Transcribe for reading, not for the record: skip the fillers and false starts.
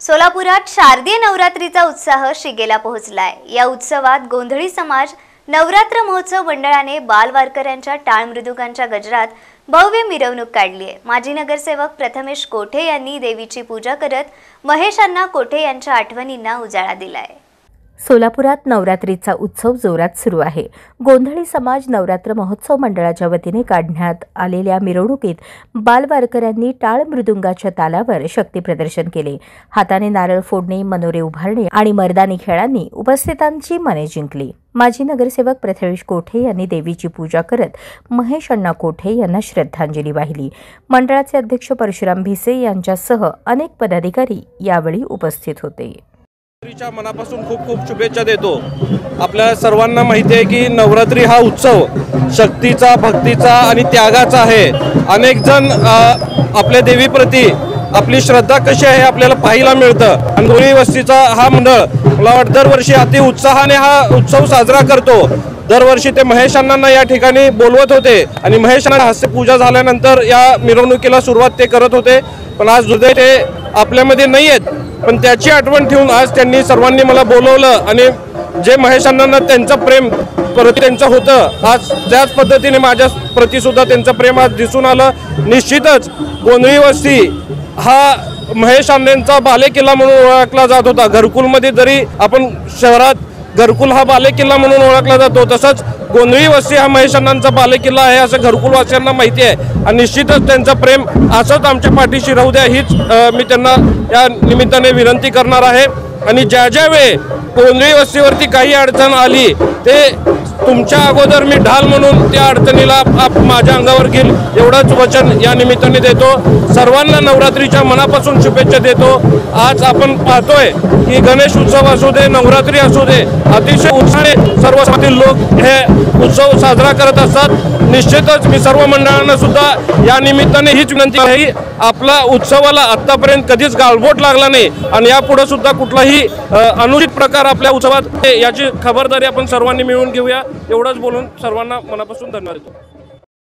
सोलापुरात शारदीय नवरात्रीचा उत्साह शिगेला पोहोचलाय। या उत्सवात गोंधळी समाज नवरात्र महोत्सव मंडळाने बालवारकऱ्यांच्या टाळ मृदुंगांच्या गजरात भव्य मिरवणूक काढली आहे। माजी नगरसेवक प्रथमेश कोठे यांनी देवीची पूजा करत महेश अण्णा कोठे यांच्या आठवणींना उजाळा दिलाय। सोलापुरात नवरात्रीचा उत्सव जोरात सुरू आहे। गोंधळी समाज नवरात्र महोत्सव मंडळाच्या वतीने काढण्यात आलेल्या मिरवणुकीत बालवारकऱ्यांनी टाळ मृदुंगाच्या तालावर शक्ती प्रदर्शन केले। हाताने नारळ फोडणे, मनोरे उभारणे आणि मर्दानी खेळांनी उपस्थितांची मने जिंकली। माजी नगरसेवक प्रथमेश कोठे यांनी देवीची पूजा करत महेश अण्णा कोठे यांना श्रद्धांजली वाहिली। मंडळाचे अध्यक्ष परशुराम भिसे यांच्यासह अनेक पदाधिकारी यावेळी उपस्थित होते। मनापासून खूप खूप शुभेच्छा देतो। आपल्या सर्वांना माहिती आहे की नवरात्री हा उत्सव शक्तीचा, भक्तीचा आणि त्यागाचा आहे। अनेक जण आपल्या देवीप्रती आपली श्रद्धा कशी आहे आपल्याला पाहायला मिळतं। गोंधळी वस्तीचा हा मंडळ मला वाटतं दरवर्षी अति उत्साहाने हा उत्सव साजरा करतो। दरवर्षी ते महेश अण्णांना या ठिकाणी बोलवत होते आणि महेश अण्णा हास्य पूजा झाल्यानंतर या मिरवणुकीला सुरुवात ते करत होते, पण आज दुर्दैव ते आपल्यामध्ये नाही आहेत। पण त्याची आठवण ठेवून आज त्यांनी सर्वांनी मला बोलवलं आणि जे महेश अण्णांना त्यांचं प्रेम परत त्यांचं होतं, आज त्याच पद्धतीने माझ्या प्रति सुद्धा त्यांचं प्रेम आज दिसून आलं। निश्चितच गोंधळी वस्ती हा महेश अण्णांचा बालेकिल्ला म्हणून ओळखला जात होता। घरकुलमध्ये जरी आपण शहरात घरकुल हा बालेकिल्ला म्हणून ओळखला जातो, तसंच गोंधळी वस्ती हा महेश अण्णांचा बालेकिल्ला आहे असं घरकुलवासियांना माहिती आहे। आणि निश्चितच त्यांचं प्रेम असंच आमच्या पाठीशी राहू द्या हीच मी त्यांना या निमित्ताने विनंती करणार आहे। आणि ज्या ज्या वेळी गोंधळी वस्तीवरती काही अडचण आली ते तुमच्या अगोदर मी ढाल म्हणून त्या अडचणीला माझ्या अंगावर घेईल एवढंच वचन या निमित्ताने देतो। सर्वांना नवरात्रीच्या मनापासून शुभेच्छा देतो। आज आपण पाहतोय की गणेश उत्सव असू दे, नवरात्री असू दे, अतिशय उत्साहाने सर्व समाजातील लोक हे उत्सव साजरा करत असतात। निश्चितच मी सर्व मंडळांना सुद्धा या निमित्ताने हीच विनंती आहे की आपला उत्सवाला आतापर्यंत कधीच गालबोट लागला नाही आणि यापुढे सुद्धा कुठलाही अनुचित प्रकार आपल्या उत्सवात याची खबरदारी आपण सर्वांनी मिळून घेऊया एवढंच बोलून सर्वांना मनापासून धन्यवाद देतो।